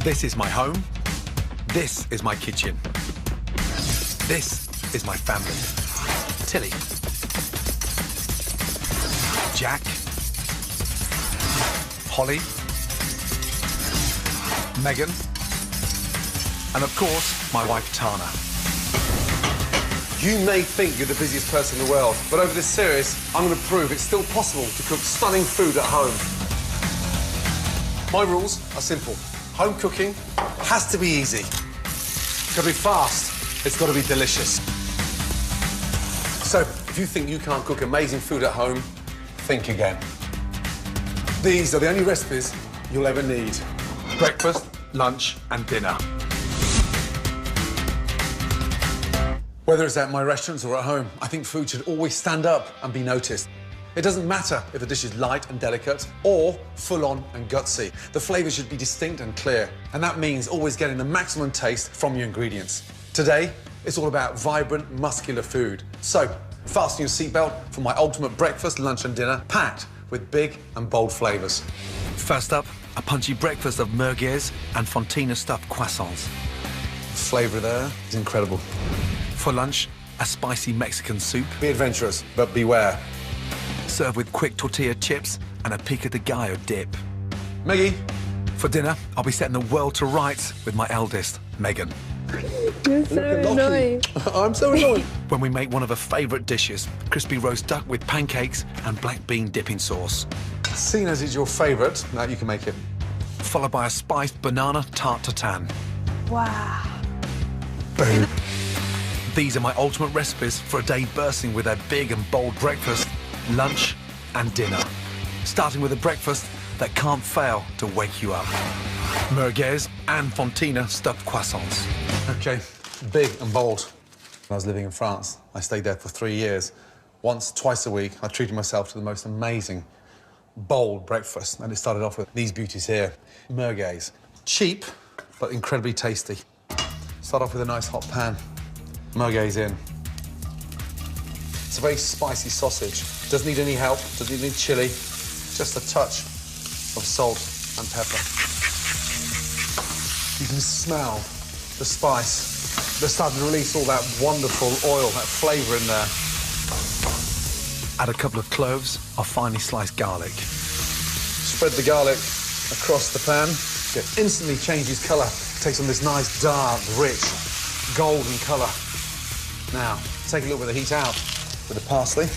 This is my home. This is my kitchen. This is my family. Tilly. Jack. Holly. Megan. And of course, my wife Tana. You may think you're the busiest person in the world, but over this series, I'm going to prove it's still possible to cook stunning food at home. My rules are simple. Home cooking has to be easy. It's got to be fast. It's got to be delicious. So, if you think you can't cook amazing food at home, think again. These are the only recipes you'll ever need. Breakfast, lunch, and dinner. Whether it's at my restaurants or at home, I think food should always stand up and be noticed. It doesn't matter if the dish is light and delicate or full-on and gutsy. The flavour should be distinct and clear, and that means always getting the maximum taste from your ingredients. Today, it's all about vibrant, muscular food. So, fasten your seatbelt for my ultimate breakfast, lunch and dinner, packed with big and bold flavours. First up, a punchy breakfast of merguez and fontina stuffed croissants. The flavour there is incredible. For lunch, a spicy Mexican soup. Be adventurous, but beware. Served with quick tortilla chips and a pico de gallo dip. Maggie. For dinner, I'll be setting the world to rights with my eldest, Megan. You're so annoying. I'm so annoying. When we make one of her favourite dishes, crispy roast duck with pancakes and black bean dipping sauce. Seeing as it's your favourite, now you can make it. Followed by a spiced banana tarte tatin. Wow. Boom. These are my ultimate recipes for a day bursting with a big and bold breakfast, lunch and dinner. Starting with a breakfast that can't fail to wake you up. Merguez and fontina stuffed croissants. OK, big and bold. When I was living in France, I stayed there for 3 years. Once, twice a week, I treated myself to the most amazing, bold breakfast. And it started off with these beauties here. Merguez. Cheap, but incredibly tasty. Start off with a nice hot pan. Merguez in. It's a very spicy sausage. Doesn't need any help, doesn't need any chili, just a touch of salt and pepper. You can smell the spice. They're starting to release all that wonderful oil, that flavour in there. Add a couple of cloves of finely sliced garlic. Spread the garlic across the pan. It instantly changes colour. Takes on this nice, dark, rich, golden colour. Now, take a little bit of the heat out with the parsley.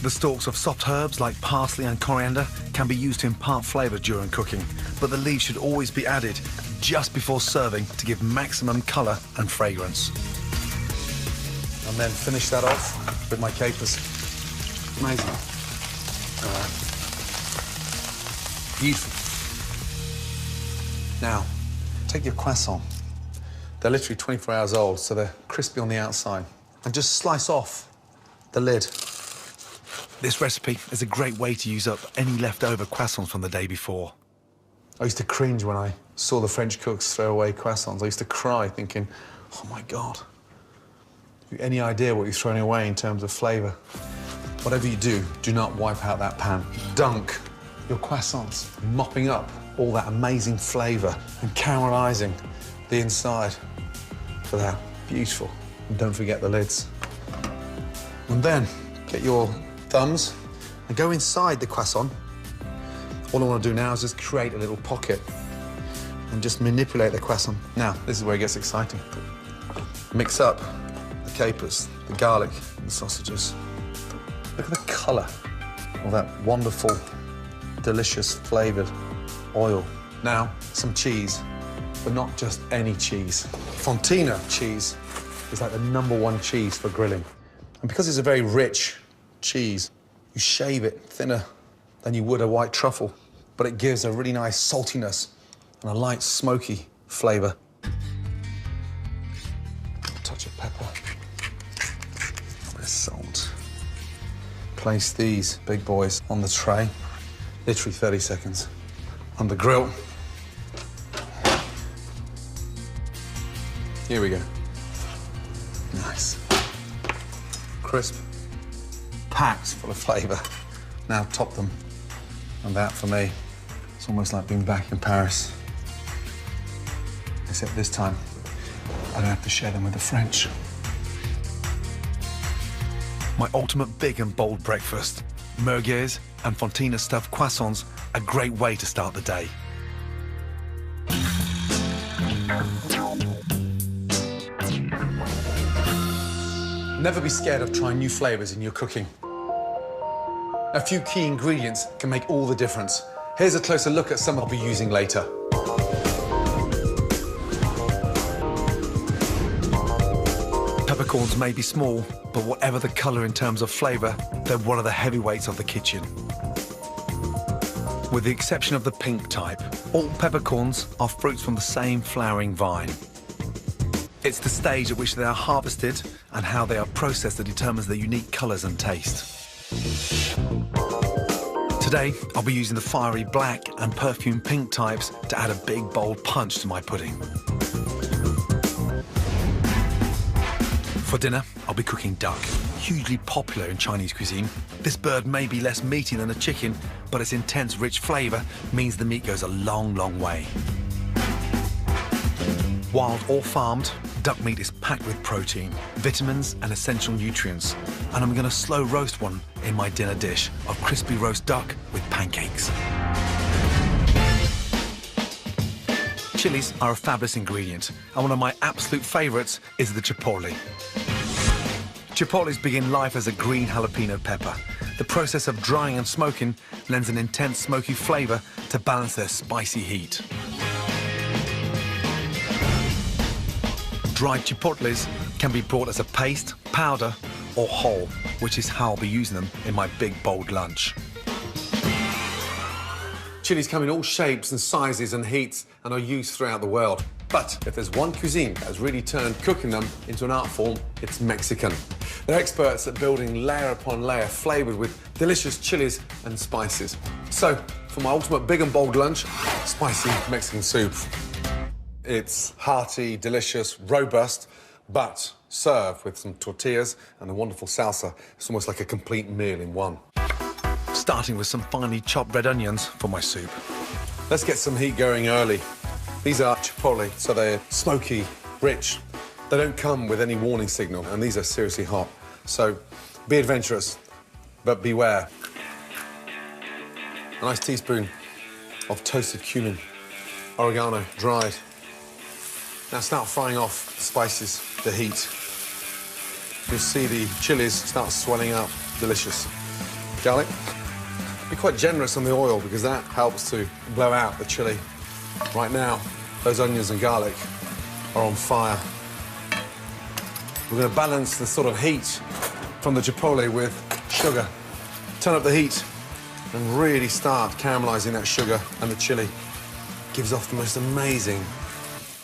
The stalks of soft herbs like parsley and coriander can be used to impart flavour during cooking, but the leaves should always be added just before serving to give maximum colour and fragrance. And then finish that off with my capers. Amazing. All right. Beautiful. Now, take your croissant. They're literally 24 hours old, so they're crispy on the outside. And just slice off the lid. This recipe is a great way to use up any leftover croissants from the day before. I used to cringe when I saw the French cooks throw away croissants. I used to cry thinking, oh my God. Have you any idea what you're throwing away in terms of flavour? Whatever you do, do not wipe out that pan. Dunk your croissants, mopping up all that amazing flavour and caramelising the inside for that. Beautiful. And don't forget the lids. And then get your thumbs and go inside the croissant. All I want to do now is just create a little pocket and just manipulate the croissant. Now, this is where it gets exciting. Mix up the capers, the garlic, and the sausages. Look at the colour of that wonderful, delicious flavoured oil. Now, some cheese, but not just any cheese. Fontina cheese is like the #1 cheese for grilling. And because it's a very rich cheese, you shave it thinner than you would a white truffle, but it gives a really nice saltiness and a light, smoky flavour. A touch of pepper, a bit of salt. Place these big boys on the tray, literally 30 seconds, on the grill. Here we go. Nice. Crisp, packed full of flavour. Now top them. And that, for me, it's almost like being back in Paris. Except this time, I don't have to share them with the French. My ultimate big and bold breakfast. Merguez and Fontina stuffed croissants, a great way to start the day. Never be scared of trying new flavors in your cooking. A few key ingredients can make all the difference. Here's a closer look at some I'll be using later. Peppercorns may be small, but whatever the colour in terms of flavour, they're one of the heavyweights of the kitchen. With the exception of the pink type, all peppercorns are fruits from the same flowering vine. It's the stage at which they are harvested and how they are processed that determines their unique colours and taste. Today, I'll be using the fiery black and perfume pink types to add a big, bold punch to my pudding. For dinner, I'll be cooking duck, hugely popular in Chinese cuisine. This bird may be less meaty than a chicken, but its intense, rich flavour means the meat goes a long, long way. Wild or farmed, duck meat is packed with protein, vitamins and essential nutrients, and I'm going to slow roast one in my dinner dish of crispy roast duck with pancakes. Chilies are a fabulous ingredient, and one of my absolute favourites is the chipotle. Chipotles begin life as a green jalapeno pepper. The process of drying and smoking lends an intense smoky flavour to balance their spicy heat. Dried chipotles can be bought as a paste, powder or whole, which is how I'll be using them in my big, bold lunch. Chilies come in all shapes and sizes and heats and are used throughout the world. But if there's one cuisine that has really turned cooking them into an art form, it's Mexican. They're experts at building layer upon layer, flavoured with delicious chilies and spices. So, for my ultimate big and bold lunch, spicy Mexican soup. It's hearty, delicious, robust, but served with some tortillas and a wonderful salsa. It's almost like a complete meal in one. Starting with some finely chopped red onions for my soup. Let's get some heat going early. These are chipotle, so they're smoky, rich. They don't come with any warning signal, and these are seriously hot. So be adventurous, but beware. A nice teaspoon of toasted cumin, oregano, dried. Now start frying off the spices, the heat. You'll see the chilies start swelling up, delicious. Garlic. Be quite generous on the oil because that helps to blow out the chili. Right now, those onions and garlic are on fire. We're going to balance the sort of heat from the chipotle with sugar. Turn up the heat and really start caramelizing that sugar and the chili. Gives off the most amazing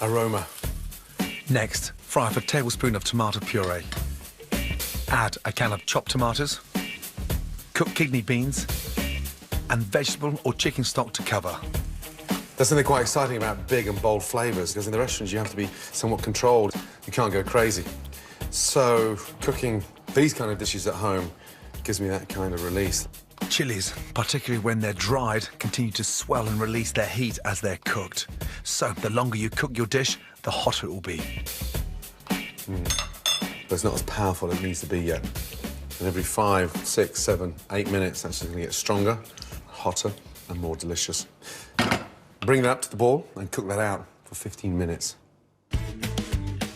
aroma. Next, fry up a tablespoon of tomato puree. Add a can of chopped tomatoes, cooked kidney beans, and vegetable or chicken stock to cover. There's something quite exciting about big and bold flavours, because in the restaurants you have to be somewhat controlled. You can't go crazy. So cooking these kind of dishes at home gives me that kind of release. Chilies, particularly when they're dried, continue to swell and release their heat as they're cooked. So the longer you cook your dish, the hotter it will be. But it's not as powerful as it needs to be yet. And every 5, 6, 7, 8 minutes, that's just going to get stronger, hotter, and more delicious. Bring it up to the boil and cook that out for 15 minutes.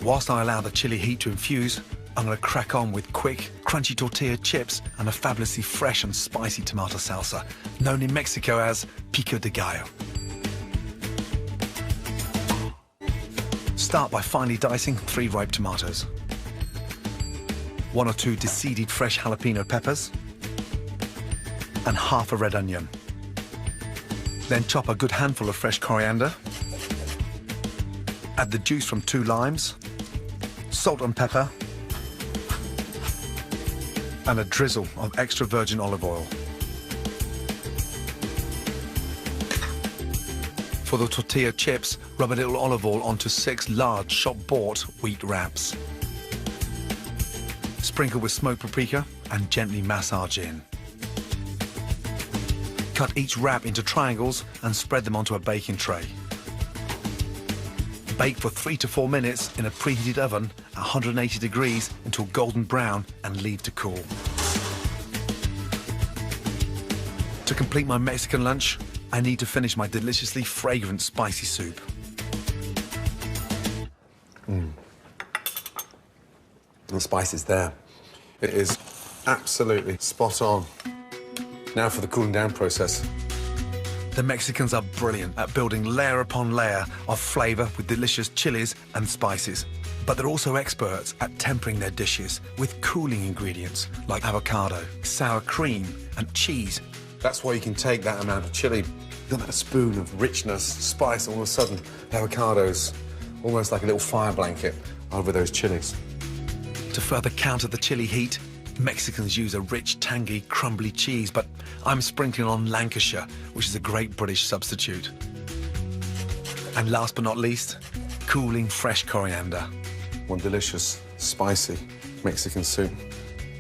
Whilst I allow the chili heat to infuse, I'm going to crack on with quick, crunchy tortilla chips and a fabulously fresh and spicy tomato salsa, known in Mexico as pico de gallo. Start by finely dicing 3 ripe tomatoes, 1 or 2 deseeded fresh jalapeno peppers, and half a red onion. Then chop a good handful of fresh coriander, add the juice from 2 limes, salt and pepper, and a drizzle of extra virgin olive oil. For the tortilla chips, rub a little olive oil onto 6 large shop-bought wheat wraps. Sprinkle with smoked paprika and gently massage in. Cut each wrap into triangles and spread them onto a baking tray. Bake for 3 to 4 minutes in a preheated oven at 180 degrees until golden brown and leave to cool. To complete my Mexican lunch, I need to finish my deliciously fragrant spicy soup. The spice is there. It is absolutely spot on. Now for the cooling down process. The Mexicans are brilliant at building layer upon layer of flavour with delicious chilies and spices. But they're also experts at tempering their dishes with cooling ingredients like avocado, sour cream and cheese. That's why you can take that amount of chili, you've got that spoon of richness, spice, and all of a sudden the avocado's almost like a little fire blanket over those chilies. To further counter the chili heat, Mexicans use a rich, tangy, crumbly cheese, but I'm sprinkling on Lancashire, which is a great British substitute. And last but not least, cooling fresh coriander. One delicious, spicy Mexican soup.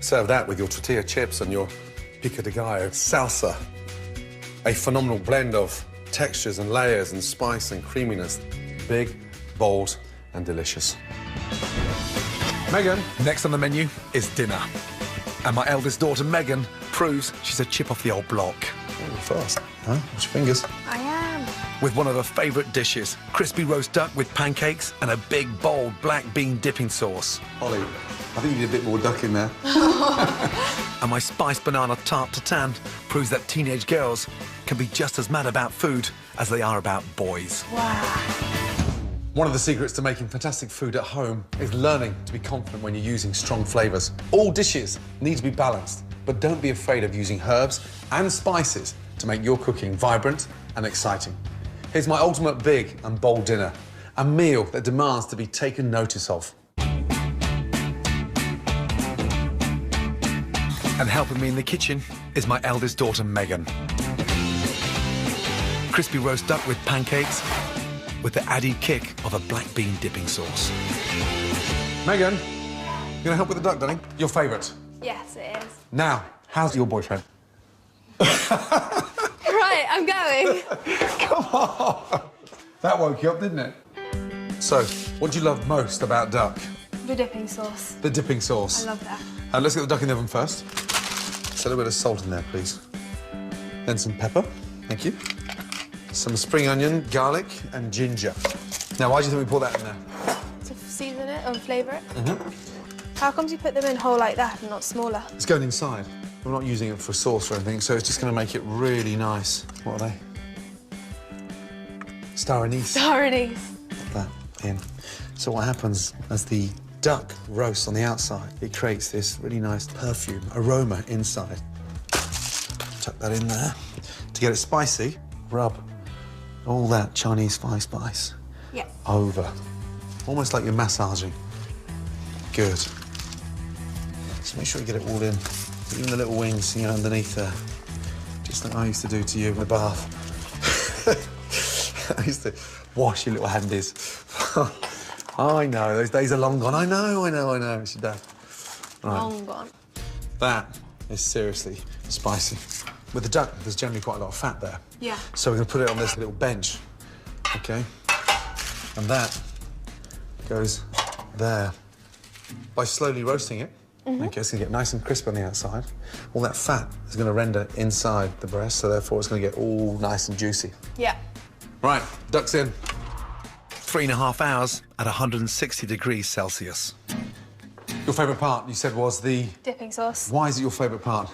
Serve that with your tortilla chips and your pico de gallo salsa. A phenomenal blend of textures and layers and spice and creaminess. Big, bold, and delicious. Megan. Next on the menu is dinner. And my eldest daughter, Megan, proves she's a chip off the old block. Oh, fast. Huh? Watch your fingers. I am. With one of her favourite dishes, crispy roast duck with pancakes and a big, bold black bean dipping sauce. Holly, I think you need a bit more duck in there. And my spiced banana tart tatin proves that teenage girls can be just as mad about food as they are about boys. Wow. One of the secrets to making fantastic food at home is learning to be confident when you're using strong flavours. All dishes need to be balanced, but don't be afraid of using herbs and spices to make your cooking vibrant and exciting. Here's my ultimate big and bold dinner, a meal that demands to be taken notice of. And helping me in the kitchen is my eldest daughter, Megan. Crispy roast duck with pancakes with the added kick of a black bean dipping sauce. Megan, you gonna help with the duck, darling? Your favourite? Yes, it is. Now, how's your boyfriend? Right, I'm going. Come on! That woke you up, didn't it? So, what do you love most about duck? The dipping sauce. The dipping sauce. I love that. Let's get the duck in the oven first. Just a little bit of salt in there, please. Then some pepper. Thank you. Some spring onion, garlic, and ginger. Now, why do you think we pour that in there? To season it and flavour it. How comes you put them in whole like that and not smaller? It's going inside. We're not using it for sauce or anything, so it's just going to make it really nice. What are they? Star anise. Star anise. Put that in. So what happens as the duck roasts on the outside, it creates this really nice perfume, aroma inside. Tuck that in there. To get it spicy, rub all that Chinese spice Yeah. over. Almost like you're massaging. Good. Just make sure you get it all in. Even the little wings, you know, underneath there. Just like I used to do to you in the bath. I used to wash your little handies. I know, those days are long gone. I know, it's your dad. Right. Long gone. That is seriously spicy. With the duck, there's generally quite a lot of fat there. Yeah. So we're going to put it on this little bench, OK? And that goes there. By slowly roasting it, OK, it's going to get nice and crisp on the outside. All that fat is going to render inside the breast, so therefore it's going to get all nice and juicy. Yeah. Right, duck's in. 3.5 hours at 160 degrees Celsius. Your favourite part, you said, was the... Dipping sauce. Why is it your favourite part?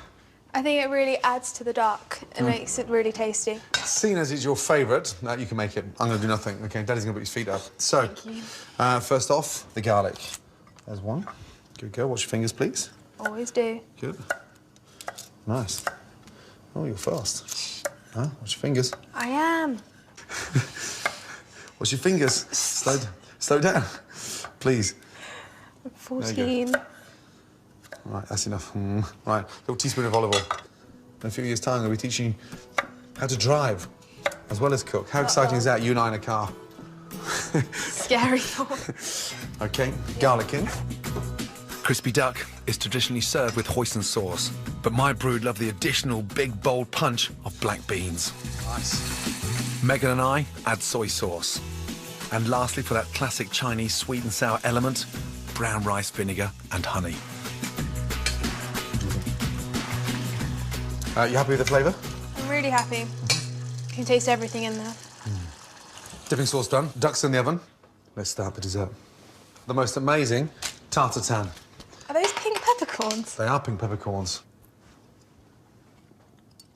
I think it really adds to the duck. It makes it really tasty. Seeing as it's your favourite, you can make it. I'm going to do nothing, OK? Daddy's going to put his feet up. So, first off, the garlic. There's one. Good girl. Watch your fingers, please. Always do. Good. Nice. Oh, you're fast. Huh? Watch your fingers. I am. Watch your fingers. Slow down, please. I'm 14. Right, that's enough. Right, little teaspoon of olive oil. In a few years' time, I'm going to be teaching you how to drive as well as cook. How exciting is that, you and I in a car? Scary thought. OK, garlic in. Crispy duck is traditionally served with hoisin sauce, but my brood love the additional big, bold punch of black beans. Nice. Megan and I add soy sauce. And lastly, for that classic Chinese sweet and sour element, brown rice vinegar and honey. You happy with the flavour? I'm really happy. You can taste everything in there. Dipping sauce done. Duck's in the oven. Let's start the dessert. The most amazing tartatan. Are those pink peppercorns? They are pink peppercorns.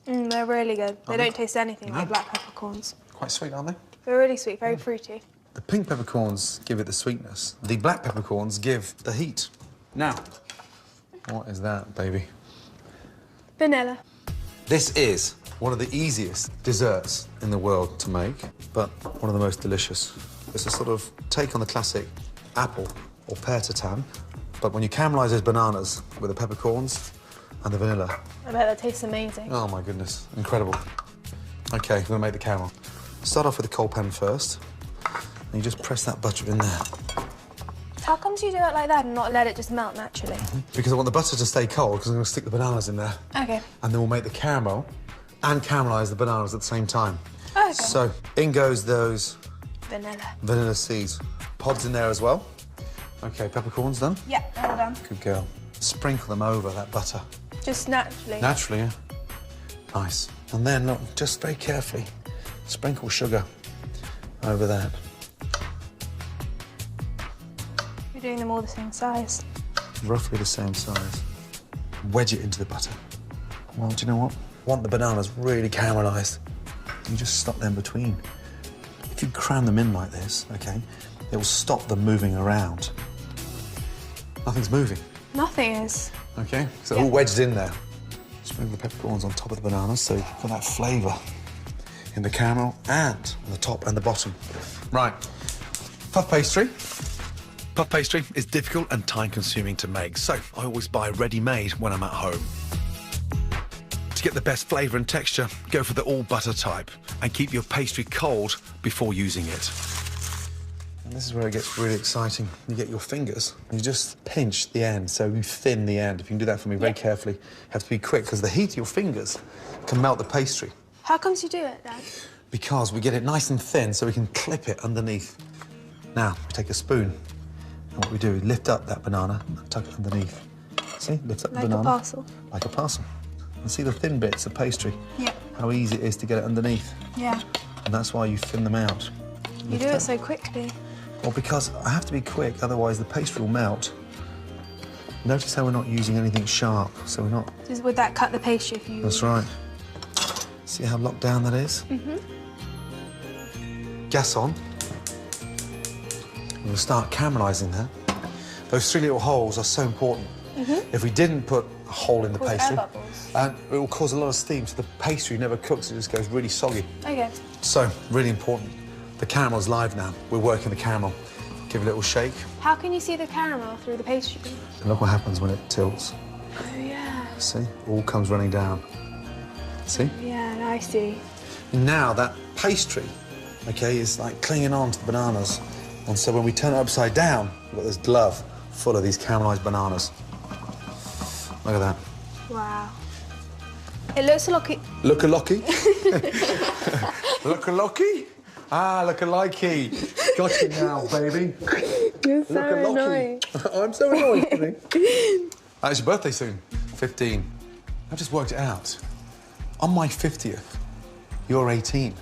They're really good. They Are don't they? taste anything No. like black peppercorns. Quite sweet, aren't they? They're really sweet, very fruity. The pink peppercorns give it the sweetness. The black peppercorns give the heat. Now, what is that, baby? Vanilla. This is one of the easiest desserts in the world to make, but one of the most delicious. It's a sort of take on the classic apple or pear tartan, but when you caramelise those bananas with the peppercorns and the vanilla. I bet that tastes amazing. Oh my goodness, incredible. Okay, we're gonna make the caramel. Start off with the cold pan first, and you just press that butter in there. How comes you do it like that and not let it just melt naturally? Because I want the butter to stay cold, because I'm gonna stick the bananas in there. Okay. And then we'll make the caramel and caramelise the bananas at the same time. Okay. So in goes those Vanilla. seeds. Pods in there as well. Okay, peppercorns done. Yeah, all done. Good girl. Sprinkle them over that butter. Just naturally. Naturally, yeah. Nice. And then, look, just very carefully, sprinkle sugar over that. You're doing them all the same size. Roughly the same size. Wedge it into the butter. Well, do you know what? Want the bananas really caramelised. You just stop them between. If you cram them in like this, okay, it will stop them moving around. Nothing's moving, Nothing is. okay? So all wedged in there. Sprinkle the peppercorns on top of the bananas so you've got that flavour in the caramel and on the top and the bottom. Right, puff pastry. Puff pastry is difficult and time-consuming to make, so I always buy ready-made when I'm at home. To get the best flavour and texture, go for the all-butter type and keep your pastry cold before using it. And this is where it gets really exciting. You get your fingers, and you just pinch the end, so you thin the end. If you can do that for me very carefully, you have to be quick, because the heat of your fingers can melt the pastry. How comes you do it, Dad? Because we get it nice and thin, so we can clip it underneath. Now, we take a spoon, and what we do is lift up that banana and tuck it underneath. See, lift up the banana. Like a parcel? Like a parcel. And see the thin bits of pastry? Yeah. How easy it is to get it underneath. Yeah. And that's why you thin them out. You do it so quickly. Well, because I have to be quick, otherwise the pastry will melt. Notice how we're not using anything sharp, so we're not... Would that cut the pastry if you... That's right. See how locked down that is? Mm-hmm. Gas on. We'll start caramelising that. Those 3 little holes are so important. Mm-hmm. If we didn't put a hole in the pastry, air bubbles. it will cause a lot of steam, so the pastry never cooks, it just goes really soggy. Okay. So, really important. The caramel's live now. We're working the caramel. Give it a little shake. How can you see the caramel through the pastry? And look what happens when it tilts. Oh, yeah. See? All comes running down. See? Yeah, now I see. Now that pastry, okay, is like clinging on to the bananas. And so when we turn it upside down, we've got this glove full of these caramelised bananas. Look at that. Wow. It looks like... Look-a-locky? Look-a-locky? Ah, look-a-likey. Got you now, baby. You're so annoying. I'm so annoying, isn't it? It's your birthday soon. 15. I've just worked it out. On my 50th, you're 18.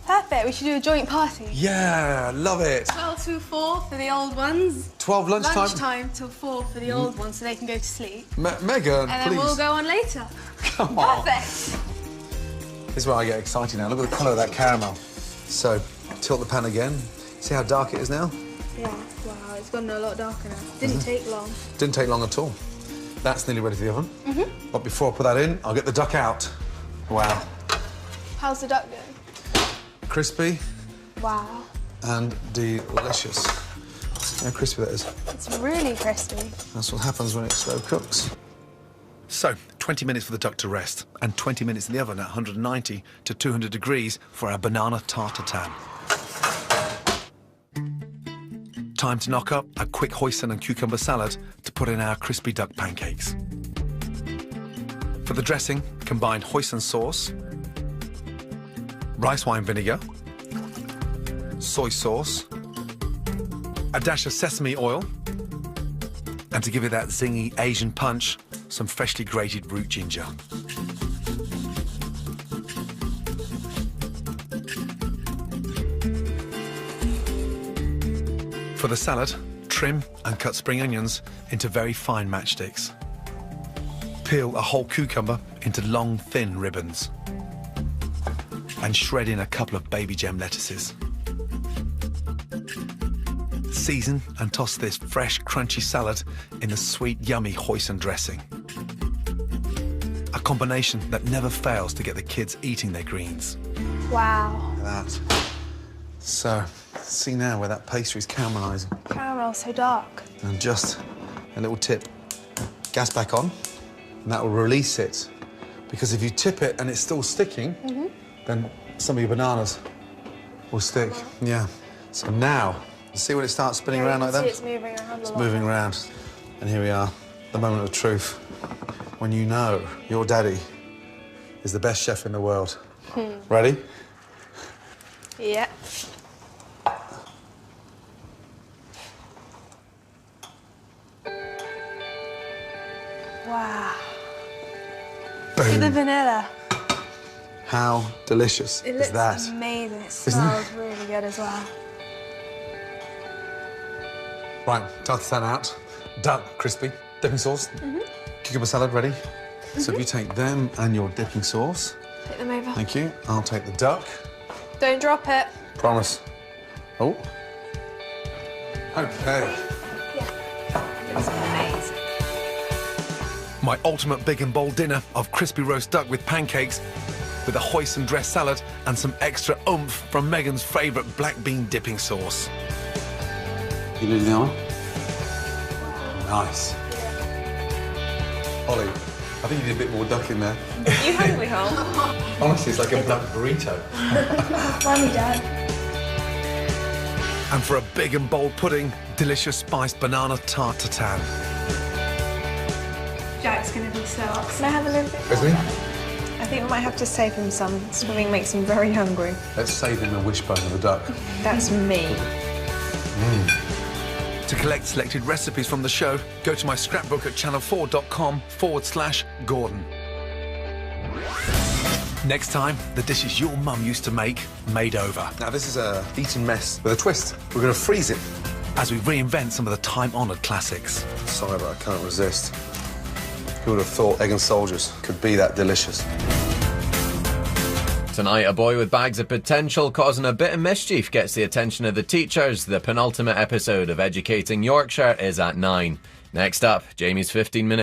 Perfect, we should do a joint party. Yeah, love it. 12 to 4 for the old ones. 12 lunchtime? Lunchtime till 4 for the old ones so they can go to sleep. Megan, And then please. we'll go on later. Come on. Perfect. This is where I get excited now. Look at the colour of that caramel. So, tilt the pan again. See how dark it is now? Yeah, wow, it's gotten a lot darker now. Didn't take long. Didn't take long at all. That's nearly ready for the oven. Mm-hmm. But before I put that in, I'll get the duck out. Wow. How's the duck doing? Crispy Wow. and delicious. See how crispy that is? It's really crispy. That's what happens when it slow cooks. So, 20 minutes for the duck to rest and 20 minutes in the oven at 190 to 200 degrees for our banana tartatan. Time to knock up a quick hoisin and cucumber salad to put in our crispy duck pancakes. For the dressing, combine hoisin sauce, rice wine vinegar, soy sauce, a dash of sesame oil, and to give it that zingy Asian punch, some freshly grated root ginger. For the salad, trim and cut spring onions into very fine matchsticks. Peel a whole cucumber into long, thin ribbons. And shred in a couple of baby gem lettuces. Season and toss this fresh, crunchy salad in the sweet, yummy hoisin dressing. A combination that never fails to get the kids eating their greens. Wow. Look at that. So, see now where that pastry's caramelising. Caramel, so dark. And just a little tip. Gas back on, and that will release it. Because if you tip it and it's still sticking, then some of your bananas will stick. Yeah. So now, see when it starts spinning around like that? It's moving around It's moving around. And here we are, the moment of truth. When you know your daddy is the best chef in the world. Ready? Yeah. Wow. Look at the vanilla. How delicious It is looks that? amazing. It smells really good as well. Right, tartare out. Duck, crispy. Dipping sauce. Cucumber salad ready. So if you take them and your dipping sauce. Take them over. Thank you. I'll take the duck. Don't drop it. Promise. Oh. Okay. It's amazing. My ultimate big and bold dinner of crispy roast duck with pancakes, with a hoisin dressed salad and some extra oomph from Megan's favourite black bean dipping sauce. You do the honour? Nice. Ollie, I think you need a bit more duck in there. You hungry, Home? Honestly, it's like a duck burrito. Funny, Dad. And for a big and bold pudding, delicious spiced banana tart tatin. Jack's gonna be so upset. Can I have a little bit? Isn't he? I think we might have to save him some. Swimming makes him very hungry. Let's save him the wishbone of the duck. That's me. To collect selected recipes from the show, go to my scrapbook at channel4.com/Gordon. Next time, the dishes your mum used to make, made over. Now, this is a eaten mess with a twist. We're going to freeze it. As we reinvent some of the time-honoured classics. Sorry, but I can't resist. Who would have thought egg and soldiers could be that delicious? Tonight, a boy with bags of potential causing a bit of mischief gets the attention of the teachers. The penultimate episode of Educating Yorkshire is at 9. Next up, Jamie's 15 minutes.